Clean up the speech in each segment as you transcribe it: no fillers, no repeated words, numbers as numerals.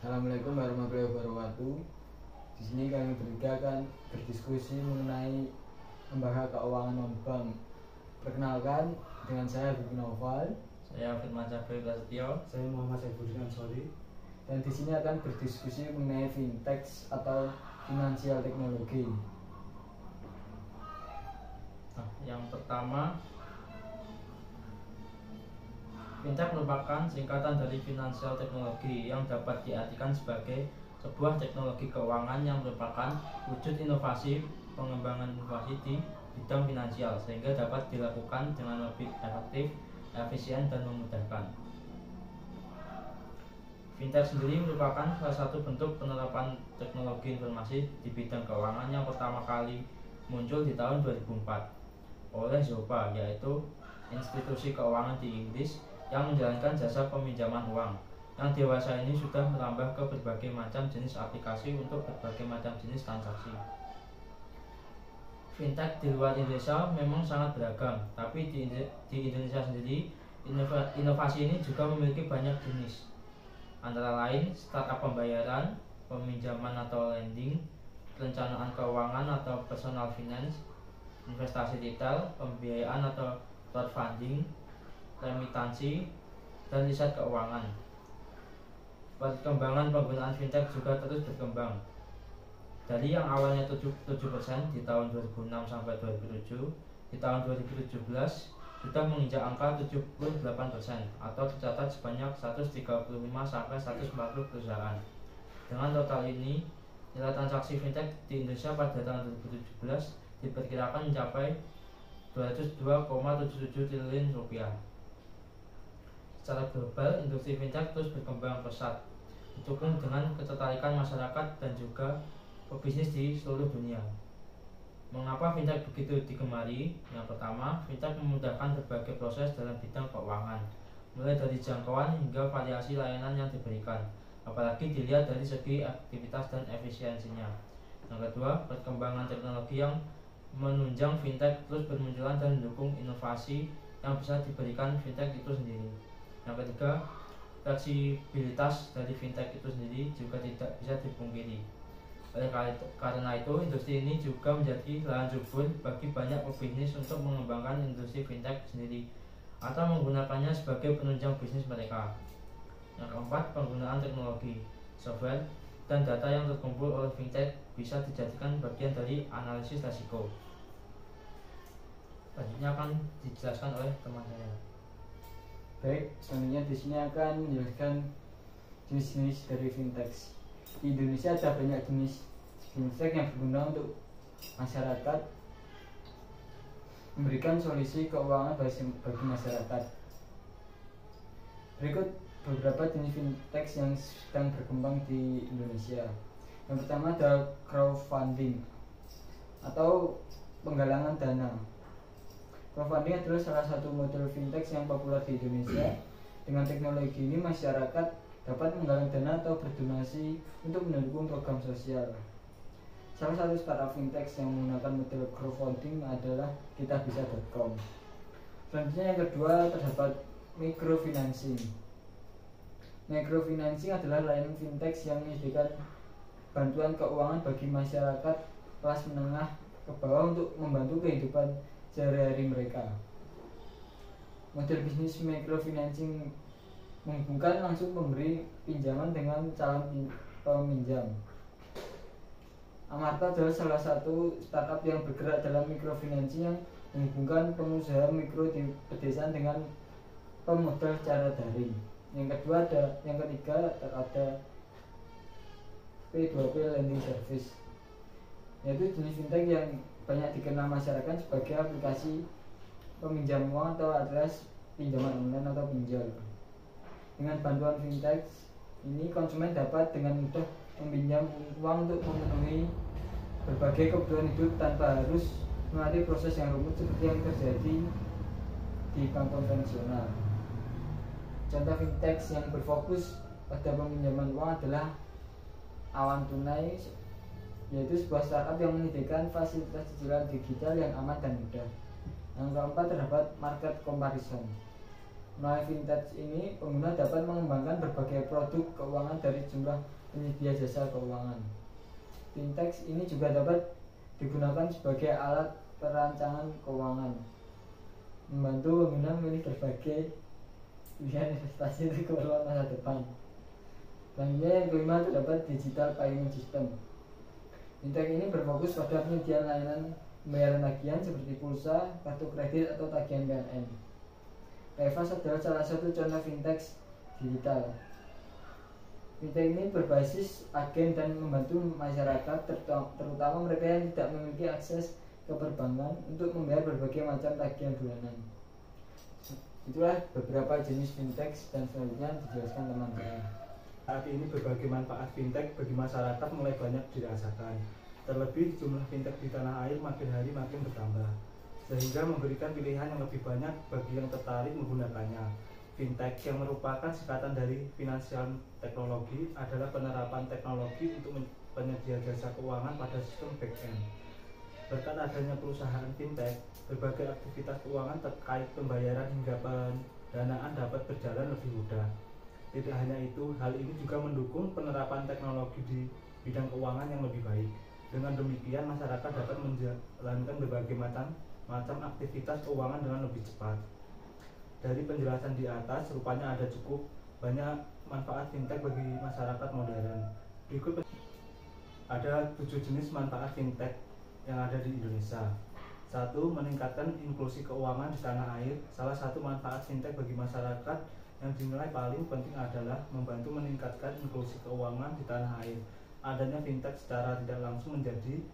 Assalamualaikum warahmatullahi wabarakatuh. Di sini kami bertiga akan berdiskusi mengenai lembaga keuangan non-bank. Perkenalkan, dengan saya Bibi Noval, saya Firman Syafri Prasetyo, saya Muhammad Saifuddin Ansori. Dan di sini akan berdiskusi mengenai fintech atau finansial teknologi. Nah, yang pertama, fintech merupakan singkatan dari finansial teknologi yang dapat diartikan sebagai sebuah teknologi keuangan yang merupakan wujud inovasi pengembangan inovasi di bidang finansial sehingga dapat dilakukan dengan lebih efektif, efisien, dan memudahkan. Fintech sendiri merupakan salah satu bentuk penerapan teknologi informasi di bidang keuangan yang pertama kali muncul di tahun 2004 oleh Zopa, yaitu institusi keuangan di Inggris yang menjalankan jasa peminjaman uang. Yang dewasa ini sudah merambah ke berbagai macam jenis aplikasi untuk berbagai macam jenis transaksi. Fintech di luar Indonesia memang sangat beragam, tapi di Indonesia sendiri inovasi ini juga memiliki banyak jenis. Antara lain startup pembayaran, peminjaman atau lending, perencanaan keuangan atau personal finance, investasi retail, pembiayaan atau crowdfunding, remitansi, dan riset keuangan. Perkembangan penggunaan fintech juga terus berkembang. Dari yang awalnya 7% di tahun 2006 sampai 2007, di tahun 2017 sudah menginjak angka 78% atau tercatat sebanyak 135 sampai 140 perusahaan. Dengan total ini, nilai transaksi fintech di Indonesia pada tahun 2017 diperkirakan mencapai 202,77 triliun rupiah. Secara global, industri fintech terus berkembang pesat, didukung dengan ketertarikan masyarakat dan juga pebisnis di seluruh dunia. Mengapa fintech begitu digemari? Yang pertama, fintech memudahkan berbagai proses dalam bidang keuangan, mulai dari jangkauan hingga variasi layanan yang diberikan, apalagi dilihat dari segi aktivitas dan efisiensinya. Yang kedua, perkembangan teknologi yang menunjang fintech terus bermunculan dan mendukung inovasi yang bisa diberikan fintech itu sendiri. Yang ketiga, fleksibilitas dari fintech itu sendiri juga tidak bisa dipungkiri. Oleh karena itu, industri ini juga menjadi lahan subur bagi banyak pebisnis untuk mengembangkan industri fintech sendiri atau menggunakannya sebagai penunjang bisnis mereka. Yang keempat, penggunaan teknologi, software, dan data yang terkumpul oleh fintech bisa dijadikan bagian dari analisis risiko. Selanjutnya akan dijelaskan oleh teman saya. Baik, selanjutnya di sini akan menjelaskan jenis-jenis dari fintech. Di Indonesia ada banyak jenis fintech yang berguna untuk masyarakat, memberikan solusi keuangan bagi masyarakat. Berikut beberapa jenis fintech yang sedang berkembang di Indonesia. Yang pertama adalah crowdfunding atau penggalangan dana. Crowdfunding adalah salah satu model fintech yang populer di Indonesia. Dengan teknologi ini, masyarakat dapat menggalang dana atau berdonasi untuk mendukung program sosial. Salah satu startup fintech yang menggunakan model crowdfunding adalah kitabisa.com. Selanjutnya yang kedua terdapat microfinancing. Microfinancing adalah layanan fintech yang menyediakan bantuan keuangan bagi masyarakat kelas menengah ke bawah untuk membantu kehidupan sehari-hari mereka. Model bisnis microfinancing menghubungkan langsung pemberi pinjaman dengan calon peminjam. Amarta adalah salah satu startup yang bergerak dalam microfinancing yang menghubungkan pengusaha mikro di pedesaan dengan pemodal secara daring. Yang ketiga ada P2P Lending Service, yaitu jenis fintech yang banyak dikenal masyarakat sebagai aplikasi peminjam uang atau alias pinjaman online atau pinjol. Dengan bantuan fintech ini, konsumen dapat dengan mudah meminjam uang untuk memenuhi berbagai kebutuhan hidup tanpa harus melalui proses yang rumit seperti yang terjadi di bank konvensional. Contoh fintech yang berfokus pada peminjaman uang adalah Awan Tunai, yaitu sebuah startup yang menyediakan fasilitas cicilan digital yang aman dan mudah. Yang keempat terdapat market comparison. Melalui fintech ini, pengguna dapat mengembangkan berbagai produk keuangan dari jumlah penyedia jasa keuangan. Fintech ini juga dapat digunakan sebagai alat perancangan keuangan, membantu pengguna memilih berbagai pilihan investasi untuk keperluan masa depan. Selanjutnya yang kelima terdapat digital payment system. Fintech ini berfokus pada penyediaan layanan pembayaran tagihan seperti pulsa, kartu kredit, atau tagihan PLN. Payfast adalah salah satu contoh fintech digital. Fintech ini berbasis agen dan membantu masyarakat, terutama mereka yang tidak memiliki akses ke perbankan untuk membayar berbagai macam tagihan bulanan. Itulah beberapa jenis fintech dan selanjutnya dijelaskan teman-teman. Saat ini berbagai manfaat fintech bagi masyarakat mulai banyak dirasakan. Terlebih jumlah fintech di tanah air makin hari makin bertambah, sehingga memberikan pilihan yang lebih banyak bagi yang tertarik menggunakannya. Fintech yang merupakan singkatan dari Financial Technology adalah penerapan teknologi untuk penyedia jasa keuangan pada sistem back-end. Berkat adanya perusahaan fintech, berbagai aktivitas keuangan terkait pembayaran hingga pendanaan dapat berjalan lebih mudah. Tidak hanya itu, hal ini juga mendukung penerapan teknologi di bidang keuangan yang lebih baik. Dengan demikian, masyarakat dapat menjalankan berbagai macam aktivitas keuangan dengan lebih cepat. Dari penjelasan di atas, rupanya ada cukup banyak manfaat fintech bagi masyarakat modern. Berikut ada 7 jenis manfaat fintech yang ada di Indonesia. 1. Meningkatkan inklusi keuangan di tanah air. Salah satu manfaat fintech bagi masyarakat yang dinilai paling penting adalah membantu meningkatkan inklusi keuangan di tanah air. Adanya fintech secara tidak langsung menjadi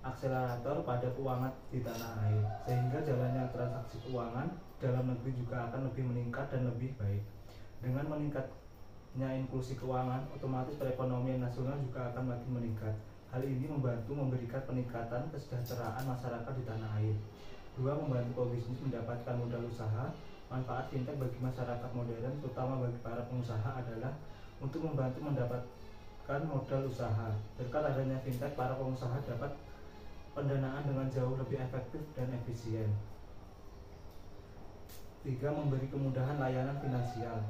akselerator pada keuangan di tanah air, sehingga jalannya transaksi keuangan dalam negeri juga akan lebih meningkat dan lebih baik. Dengan meningkatnya inklusi keuangan, otomatis perekonomian nasional juga akan makin meningkat. Hal ini membantu memberikan peningkatan kesejahteraan masyarakat di tanah air. 2. Membantu pebisnis mendapatkan modal usaha. Manfaat fintech bagi masyarakat modern, terutama bagi para pengusaha, adalah untuk membantu mendapatkan modal usaha. Berkat adanya fintech, para pengusaha dapat pendanaan dengan jauh lebih efektif dan efisien. 3. Memberi kemudahan layanan finansial.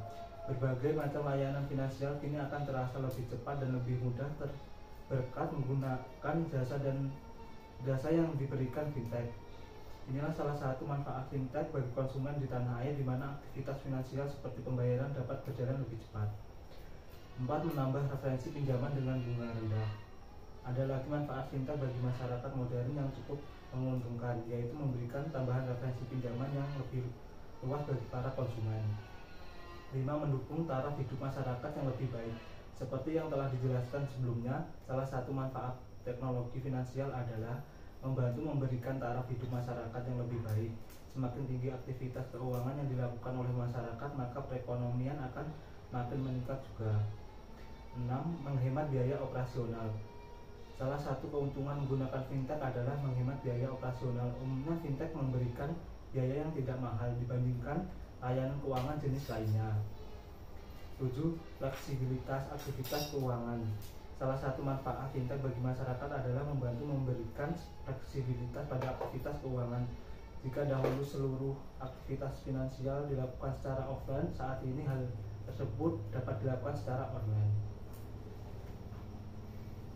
Berbagai macam layanan finansial kini akan terasa lebih cepat dan lebih mudah berkat menggunakan jasa yang diberikan fintech. Inilah salah satu manfaat fintech bagi konsumen di tanah air, di mana aktivitas finansial seperti pembayaran dapat berjalan lebih cepat. 4. Menambah referensi pinjaman dengan bunga rendah. Ada lagi manfaat fintech bagi masyarakat modern yang cukup menguntungkan, yaitu memberikan tambahan referensi pinjaman yang lebih luas bagi para konsumen. 5. Mendukung taraf hidup masyarakat yang lebih baik. Seperti yang telah dijelaskan sebelumnya, salah satu manfaat teknologi finansial adalah membantu memberikan taraf hidup masyarakat yang lebih baik. Semakin tinggi aktivitas keuangan yang dilakukan oleh masyarakat, maka perekonomian akan makin meningkat juga. 6. Menghemat biaya operasional. Salah satu keuntungan menggunakan fintech adalah menghemat biaya operasional. Umumnya fintech memberikan biaya yang tidak mahal dibandingkan layanan keuangan jenis lainnya. 7. Fleksibilitas aktivitas keuangan. Salah satu manfaat fintech bagi masyarakat adalah membantu memberikan fleksibilitas pada aktivitas keuangan. Jika dahulu seluruh aktivitas finansial dilakukan secara offline, saat ini hal tersebut dapat dilakukan secara online.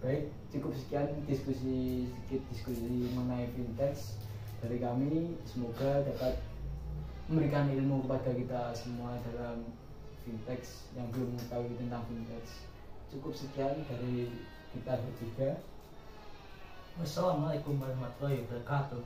Baik, cukup sekian diskusi mengenai fintech dari kami. Semoga dapat memberikan ilmu kepada kita semua dalam fintech yang belum mengetahui tentang fintech. Cukup sekian dari kita bertiga. Wassalamualaikum warahmatullahi wabarakatuh.